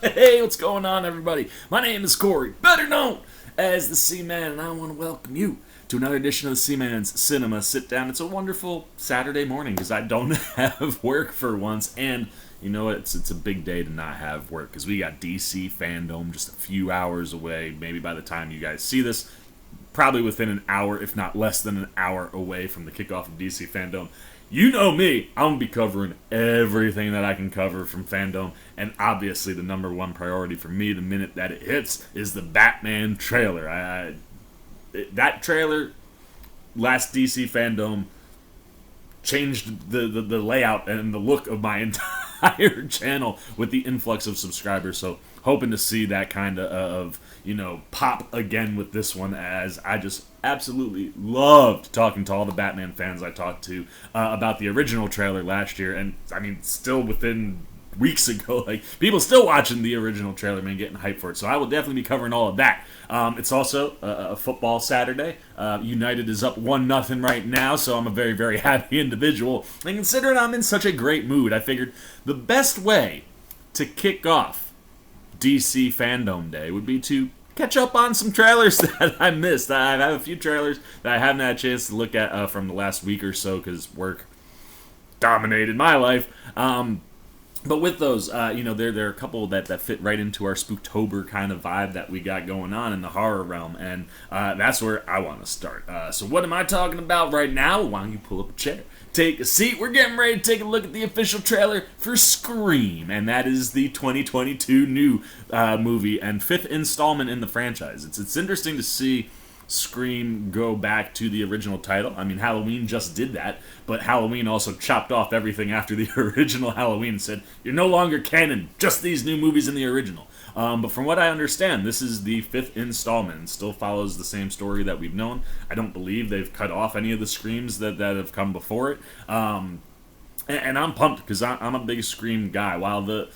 Hey, what's going on, everybody? My name is Corey, better known as the C-Man, and I want to welcome you to another edition of the C-Man's Cinema Sit-Down. It's a wonderful Saturday morning because I don't have work for once, and you know what? It's a big day to not have work because we got DC Fandom just a few hours away. Maybe by the time you guys see this, probably within an hour, if not less than an hour away from the kickoff of DC Fandom. You know me, I'm going to be covering everything that I can cover from Fandom, and obviously the number one priority for me the minute that it hits is the Batman trailer. That trailer, last DC Fandom, changed the layout and the look of my entire channel with the influx of subscribers, so hoping to see that kind of pop again with this one, as I just absolutely loved talking to all the Batman fans I talked to about the original trailer last year, and I mean still within weeks ago, like people still watching the original trailer, man, getting hyped for it. So I will definitely be covering all of that. It's also a football Saturday. United is up 1-0 right now, so I'm a very, very happy individual. And considering I'm in such a great mood, I figured the best way to kick off DC Fandom Day would be to catch up on some trailers that I missed. I have a few trailers that I haven't had a chance to look at from the last week or so because work dominated my life. But with those, there are a couple that fit right into our Spooktober kind of vibe that we got going on in the horror realm, and that's where I want to start. So what am I talking about right now? Why don't you pull up a chair, take a seat. We're getting ready to take a look at the official trailer for Scream, and that is the 2022 new movie and fifth installment in the franchise. It's interesting to see Scream go back to the original title. I mean, Halloween just did that, but Halloween also chopped off everything after the original Halloween and said, you're no longer canon, just these new movies in the original. But from what I understand, this is the fifth installment and still follows the same story that we've known. I don't believe they've cut off any of the Screams that have come before it. And I'm pumped because I'm a big Scream guy. While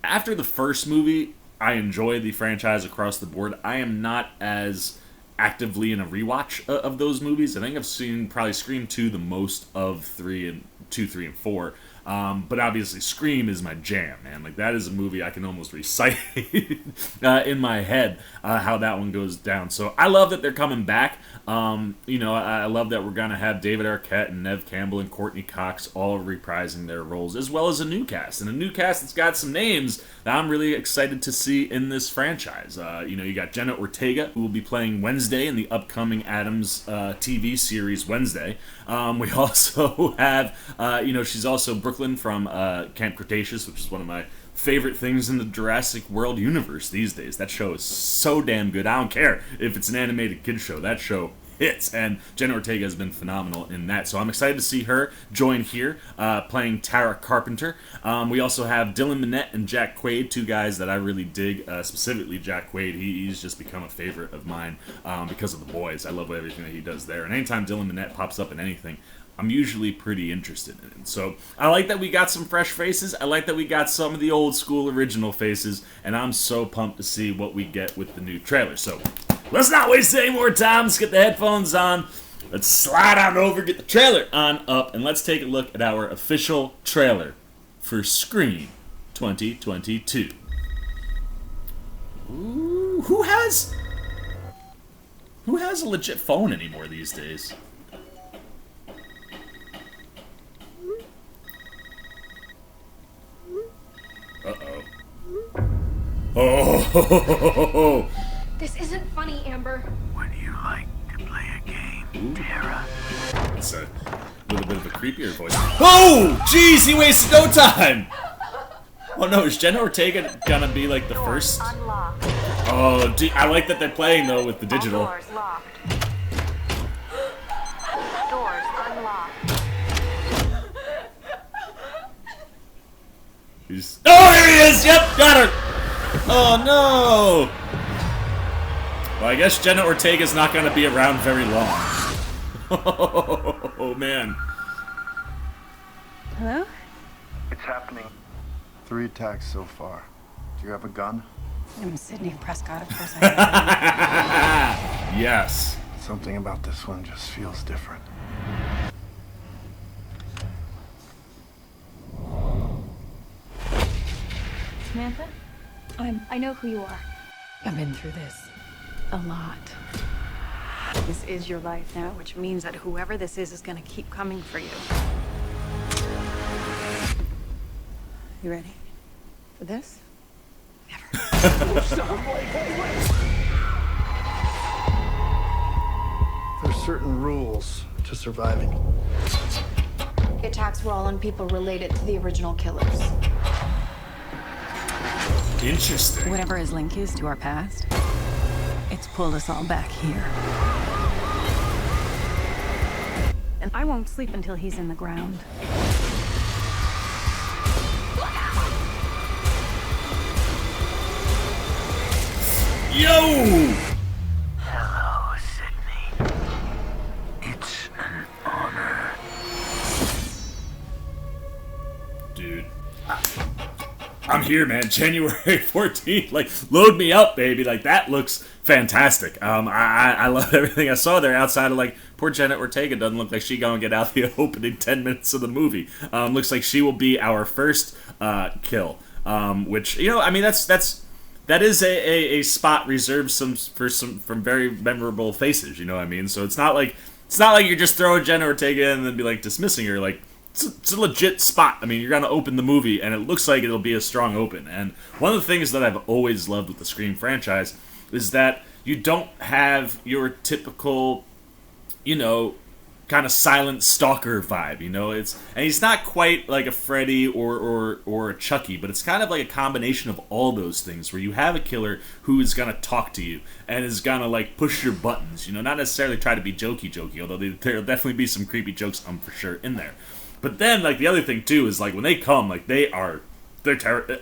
after the first movie, I enjoy the franchise across the board, I am not as actively in a rewatch of those movies. I think I've seen probably Scream 2 the most of 2, 3, and 4. But obviously Scream is my jam, man. Like, that is a movie I can almost recite in my head how that one goes down. So I love that they're coming back. I love that we're going to have David Arquette and Neve Campbell and Courtney Cox all reprising their roles, as well as a new cast. And a new cast that's got some names that I'm really excited to see in this franchise. You got Jenna Ortega, who will be playing Wednesday in the upcoming Addams TV series Wednesday. We also have, she's also Brooklyn from Camp Cretaceous, which is one of my favorite things in the Jurassic World universe these days. That show is so damn good. I don't care if it's an animated kid show. That show hits, and Jenna Ortega has been phenomenal in that. So I'm excited to see her join here, playing Tara Carpenter. We also have Dylan Minnette and Jack Quaid, two guys that I really dig, specifically Jack Quaid. He's just become a favorite of mine because of The Boys. I love everything that he does there. And anytime Dylan Minnette pops up in anything, I'm usually pretty interested in it. So I like that we got some fresh faces. I like that we got some of the old school original faces. And I'm so pumped to see what we get with the new trailer. So let's not waste any more time. Let's get the headphones on. Let's slide on over, get the trailer on up, and let's take a look at our official trailer for Scream 2022. Ooh, who has a legit phone anymore these days? Uh-oh. Oh! This isn't funny, Amber. Would you like to play a game, Tara? It's a little bit of a creepier voice. Oh! Jeez, he wasted no time! Oh no, is Jenna Ortega gonna be like the first? Unlocked. Oh, I like that they're playing though with the digital. All doors locked. Doors unlocked. Oh, here he is! Yep, got her! Oh no! Well, I guess Jenna Ortega's not gonna be around very long. Oh man. Hello? It's happening. 3 attacks so far. Do you have a gun? I'm Sydney Prescott, of course I have. Yes. Something about this one just feels different. Samantha? I know who you are. I've been through this a lot. This is your life now, which means that whoever this is gonna keep coming for you. You ready for this? There's certain rules to surviving. The attacks were all on people related to the original killers. Interesting. Whatever his link is to our past, it's pulled us all back here. And I won't sleep until he's in the ground. Yo! Hello, Sydney. It's an honor. Dude. I'm here, man. January 14th. Like, load me up, baby. Like, that looks fantastic. I love everything I saw there outside of, like, poor Jenna Ortega doesn't look like she gonna get out the opening 10 minutes of the movie. Looks like she will be our first kill. Which, you know, I mean, that is a spot reserved from very memorable faces, you know what I mean? So it's not like you're just throwing Jenna Ortega in and then be like dismissing her. Like, it's a legit spot. I mean, you're gonna open the movie and it looks like it'll be a strong open. And one of the things that I've always loved with the Scream franchise is that you don't have your typical, you know, kind of silent stalker vibe, you know. And he's not quite like a Freddy or a Chucky, but it's kind of like a combination of all those things where you have a killer who is gonna talk to you and is gonna like push your buttons, you know, not necessarily try to be jokey, although there'll definitely be some creepy jokes for sure in there. But then like the other thing too is like when they come, like they're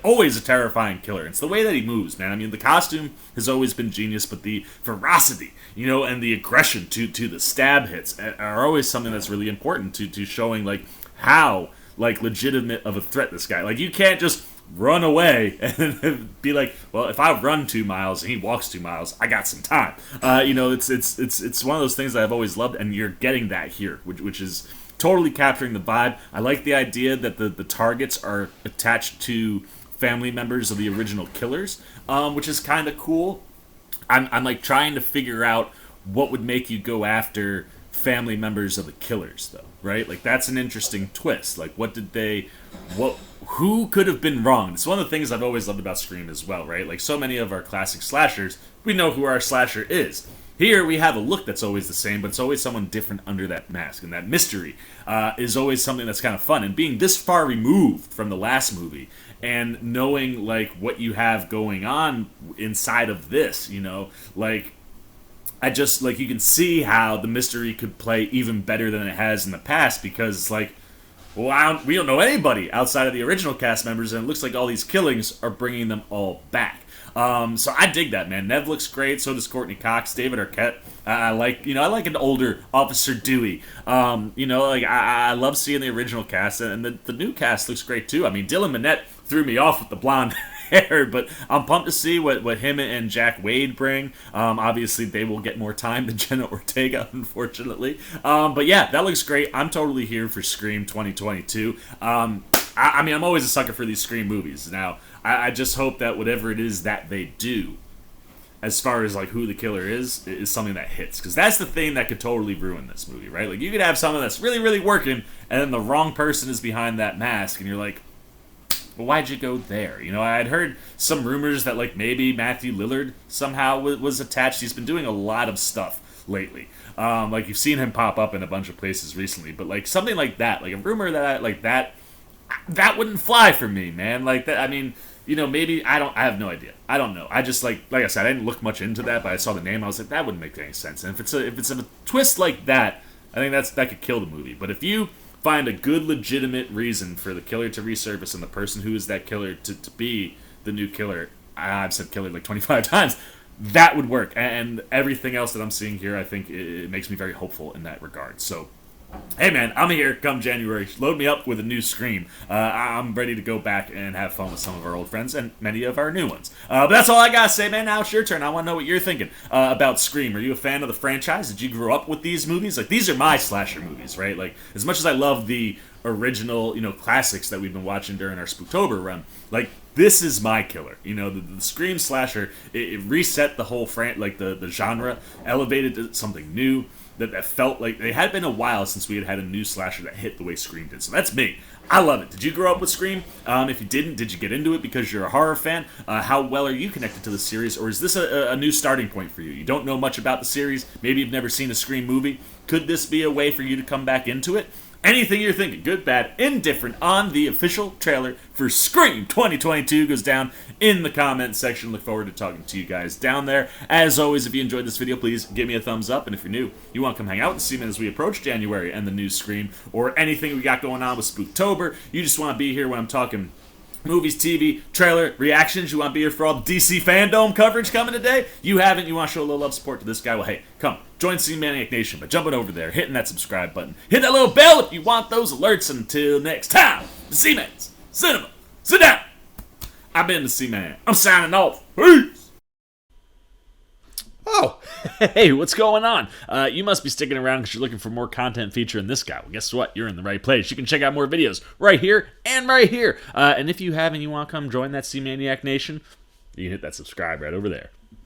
always a terrifying killer. It's the way that he moves, man. I mean, the costume has always been genius, but the ferocity, you know, and the aggression to the stab hits are always something that's really important to showing like how like legitimate of a threat this guy. Like, you can't just run away and be like, well, if I run 2 miles and he walks 2 miles, I got some time. You know, it's one of those things that I've always loved, and you're getting that here, which is totally capturing the vibe. I like the idea that the targets are attached to family members of the original killers, which is kind of cool. I'm like trying to figure out what would make you go after family members of the killers, though, right? Like, that's an interesting twist. Like, who could have been wrong? It's one of the things I've always loved about Scream as well, right? Like, so many of our classic slashers, we know who our slasher is. Here, we have a look that's always the same, but it's always someone different under that mask. And that mystery is always something that's kind of fun. And being this far removed from the last movie and knowing, like, what you have going on inside of this, you know, like, I just, like, you can see how the mystery could play even better than it has in the past, because it's like, well, we don't know anybody outside of the original cast members, and it looks like all these killings are bringing them all back. So I dig that, man. Nev looks great. So does Courtney Cox, David Arquette. I like an older Officer Dewey. You know, like I love seeing the original cast, and the new cast looks great too. I mean, Dylan Minnette threw me off with the blonde hair, but I'm pumped to see what him and Jack Wade bring. Obviously, they will get more time than Jenna Ortega, unfortunately. But yeah, that looks great. I'm totally here for Scream 2022. I mean, I'm always a sucker for these Scream movies. Now, I just hope that whatever it is that they do, as far as like who the killer is something that hits. Because that's the thing that could totally ruin this movie, right? Like, you could have something that's really, really working, and then the wrong person is behind that mask, and you're like, well, why'd you go there? You know, I'd heard some rumors that like maybe Matthew Lillard somehow was attached. He's been doing a lot of stuff lately. Like, you've seen him pop up in a bunch of places recently, but like something like that, like a rumor that wouldn't fly for me, man. Like that, I mean, you know, maybe I have no idea. I don't know. I just like I said, I didn't look much into that, but I saw the name. I was like, that wouldn't make any sense. And if it's a twist like that, I think that could kill the movie. But if you find a good, legitimate reason for the killer to resurface and the person who is that killer to be the new killer, I've said killer like 25 times, that would work. And everything else that I'm seeing here, I think it makes me very hopeful in that regard. So, hey man, I'm here come January. Load me up with a new Scream. I'm ready to go back and have fun with some of our old friends and many of our new ones. But that's all I gotta say, man. Now it's your turn. I want to know what you're thinking about Scream. Are you a fan of the franchise? Did you grow up with these movies? Like, these are my slasher movies, right? Like, as much as I love the original, you know, classics that we've been watching during our Spooktober run, like, this is my killer. You know, the Scream slasher, it reset the whole the genre, elevated to something new that felt like it had been a while since we had a new slasher that hit the way Scream did. So that's me. I love it. Did you grow up with Scream? If you didn't, did you get into it because you're a horror fan? How well are you connected to the series? Or is this a new starting point for you? You don't know much about the series. Maybe you've never seen a Scream movie. Could this be a way for you to come back into it? Anything you're thinking, good, bad, indifferent, on the official trailer for Scream 2022 goes down in the comments section. Look forward to talking to you guys down there. As always, if you enjoyed this video, please give me a thumbs up. And if you're new, you want to come hang out with C-Man as we approach January and the new Scream, or anything we got going on with Spooktober, you just want to be here when I'm talking movies, TV, trailer, reactions, you want to be here for all the DC Fandom coverage coming today? You haven't? You want to show a little love support to this guy? Well, hey, come, join C-Maniac Nation by jumping over there, hitting that subscribe button. Hit that little bell if you want those alerts. Until next time, the C-Man's Cinema. Sit down. I've been the C-Man. I'm signing off. Peace. Oh, hey, what's going on? You must be sticking around because you're looking for more content featuring this guy. Well, guess what? You're in the right place. You can check out more videos right here and right here. And if you have and you want to come join that C-Maniac Nation, you can hit that subscribe right over there.